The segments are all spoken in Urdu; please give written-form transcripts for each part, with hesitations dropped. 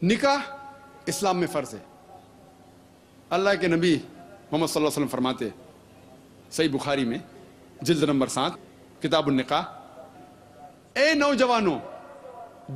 نکاح اسلام میں فرض ہے. اللہ کے نبی محمد صلی اللہ علیہ وسلم فرماتے صحیح بخاری میں جلد نمبر 7 کتاب النکاح، اے نوجوانوں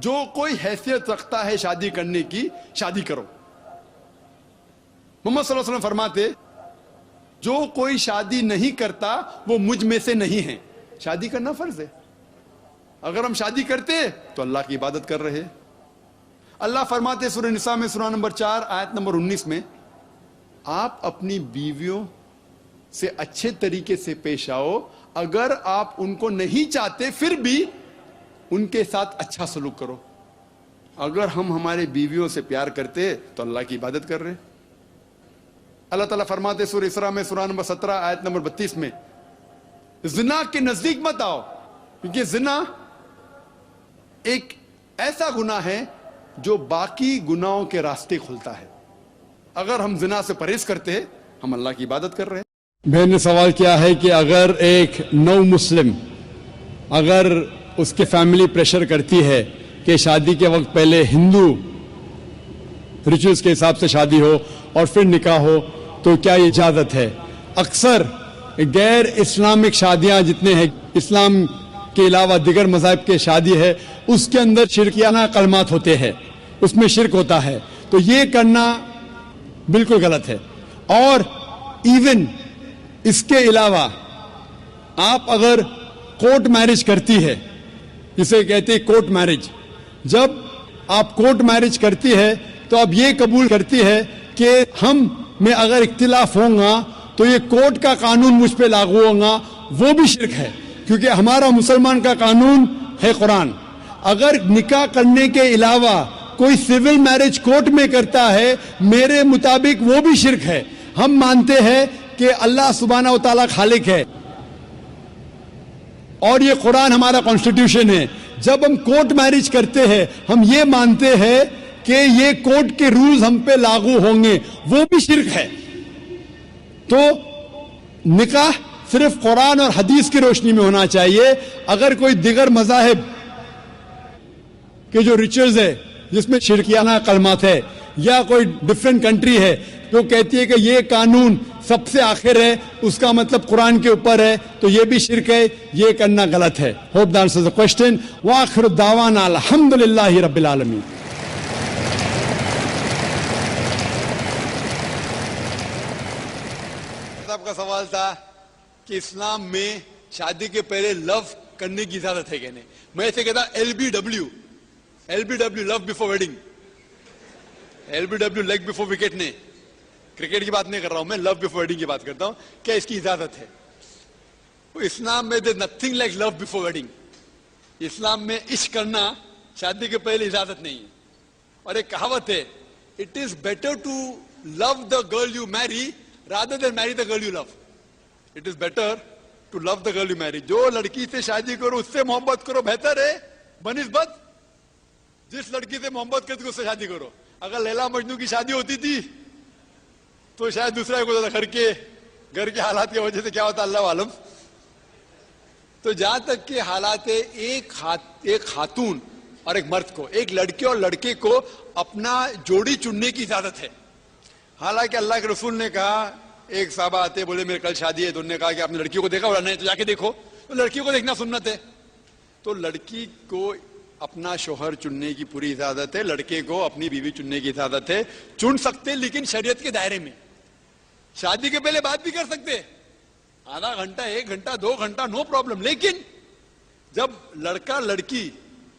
جو کوئی حیثیت رکھتا ہے شادی کرنے کی شادی کرو. محمد صلی اللہ علیہ وسلم فرماتے جو کوئی شادی نہیں کرتا وہ مجھ میں سے نہیں ہے. شادی کرنا فرض ہے. اگر ہم شادی کرتے تو اللہ کی عبادت کر رہے. اللہ فرماتے سورہ نساء میں سورہ نمبر 4 آیت نمبر 19 میں آپ اپنی بیویوں سے اچھے طریقے سے پیش آؤ، اگر آپ ان کو نہیں چاہتے پھر بھی ان کے ساتھ اچھا سلوک کرو. اگر ہم ہمارے بیویوں سے پیار کرتے تو اللہ کی عبادت کر رہے. اللہ تعالیٰ فرماتے سورہ اسراء میں سورہ نمبر 17 آیت نمبر 32 میں زنا کے نزدیک مت آؤ، کیونکہ زنا ایک ایسا گناہ ہے جو باقی گناہوں کے راستے کھلتا ہے. اگر ہم زنا سے پرہیز کرتے ہیں ہم اللہ کی عبادت کر رہے ہیں. بہن نے سوال کیا ہے کہ اگر ایک نو مسلم اگر اس کے فیملی پریشر کرتی ہے کہ شادی کے وقت پہلے ہندو ریچولز کے حساب سے شادی ہو اور پھر نکاح ہو تو کیا یہ اجازت ہے؟ اکثر غیر اسلامک شادیاں جتنے ہیں، اسلام کے علاوہ دیگر مذاہب کے شادی ہے، اس کے اندر شرکیانہ کلمات ہوتے ہیں، اس میں شرک ہوتا ہے. تو یہ کرنا بالکل غلط ہے. اور ایون اس کے علاوہ آپ اگر کورٹ میرج کرتی ہے، جسے کہتے ہیں کورٹ میرج، جب آپ کورٹ میرج کرتی ہے تو اب یہ قبول کرتی ہے کہ ہم میں اگر اختلاف ہوگا تو یہ کورٹ کا قانون مجھ پہ لاگو ہوگا، وہ بھی شرک ہے، کیونکہ ہمارا مسلمان کا قانون ہے قرآن. اگر نکاح کرنے کے علاوہ کوئی سول میرج کورٹ میں کرتا ہے میرے مطابق وہ بھی شرک ہے. ہم مانتے ہیں کہ اللہ سبحانہ و تعالیٰ خالق ہے اور یہ قرآن ہمارا کانسٹیٹیوشن ہے. جب ہم کورٹ میرج کرتے ہیں ہم یہ مانتے ہیں کہ یہ کورٹ کے رولز ہم پہ لاگو ہوں گے، وہ بھی شرک ہے. تو نکاح صرف قرآن اور حدیث کی روشنی میں ہونا چاہیے. اگر کوئی دیگر مذاہب کے جو ریچولز ہے جس میں شرکیانہ کلمات ہے، یا کوئی ڈفرینٹ کنٹری ہے جو کہتی ہے کہ یہ قانون سب سے آخر ہے، اس کا مطلب قرآن کے اوپر ہے، تو یہ بھی شرک ہے، یہ کرنا غلط ہے. Hope that answers the question. وآخر دعوانا الحمدللہ رب العالمین. آپ کا سوال تھا کہ اسلام میں شادی کے پہلے لو کرنے کی اجازت ہے کہ نہیں. میں اسے کہتا LBW love before wedding. LBW leg before wicket نہیں. کرکٹ کی بات نہیں کر رہا ہوں میں، لو بفور ویڈنگ کی بات کرتا ہوں. کیا اس کی اجازت ہے؟ اسلام میں there's nothing like love before wedding. اسلام میں عشق کرنا شادی کے پہلے اجازت نہیں ہے. اور ایک کہاوت ہے it is better to love the girl you marry rather than marry the girl you love. It is better to love the girl you marry. جو لڑکی سے شادی کرو اس سے محبت کرو بہتر ہے بنسبت جس لڑکی سے محبت کرتی اس سے شادی کرو. اگر لیلا مجنو کی شادی ہوتی تھی تو شاید دوسرا ایک ہوتا تھا، گھر کے حالات کی وجہ سے کیا ہوتا اللہ عالم. تو جہاں تک کہ حالات ایک خاتون اور ایک مرد کو، ایک لڑکے اور لڑکے کو اپنا جوڑی چننے کی اجازت ہے. حالانکہ اللہ کے رسول نے کہا، ایک صحابہ آتے بولے میرے کل شادی ہے، تو انہوں نے کہا کہ آپ نے لڑکی کو دیکھا؟ بولا نہیں. تو جا کے دیکھو. تو لڑکی کو دیکھنا سنت ہے. تو لڑکی کو اپنا شوہر چننے کی پوری اجازت ہے، لڑکے کو اپنی بیوی چننے کی اجازت ہے. چن سکتے لیکن شریعت کے دائرے میں. شادی کے پہلے بات بھی کر سکتے، آدھا گھنٹہ 1 گھنٹہ 2 گھنٹہ نو پرابلم. لیکن جب لڑکا لڑکی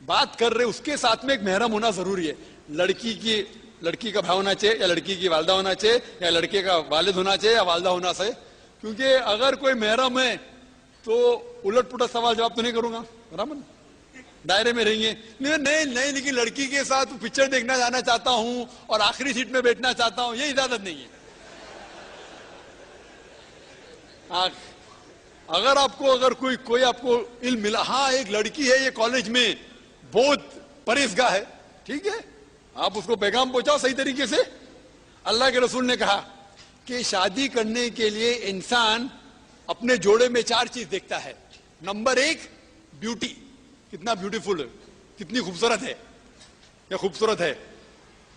بات کر رہے اس کے ساتھ میں ایک محرم ہونا ضروری ہے. لڑکی کا بھائی ہونا چاہیے، یا لڑکی کی والدہ ہونا چاہیے، یا لڑکے کا والد ہونا چاہیے، یا والدہ ہونا چاہیے. کیونکہ اگر کوئی محرم ہے تو الٹ پلٹ سوال جواب تو نہیں کروں گا، برابر دائرے میں رہیں گے. نہیں لیکن لڑکی کے ساتھ پکچر دیکھنا جانا چاہتا ہوں اور آخری سیٹ میں بیٹھنا چاہتا ہوں، یہ اجازت نہیں ہے. اگر کوئی آپ کو علم ملا، ہاں ایک لڑکی ہے یہ کالج میں بہت پرہیزگار ہے، ٹھیک ہے، آپ اس کو پیغام پہنچاؤ صحیح طریقے سے. اللہ کے رسول نے کہا کہ شادی کرنے کے لیے انسان اپنے جوڑے میں 4 چیز دیکھتا ہے. نمبر 1 بیوٹی، کتنا بیوٹیفل ہے، کتنی خوبصورت ہے یا خوبصورت ہے.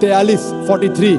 43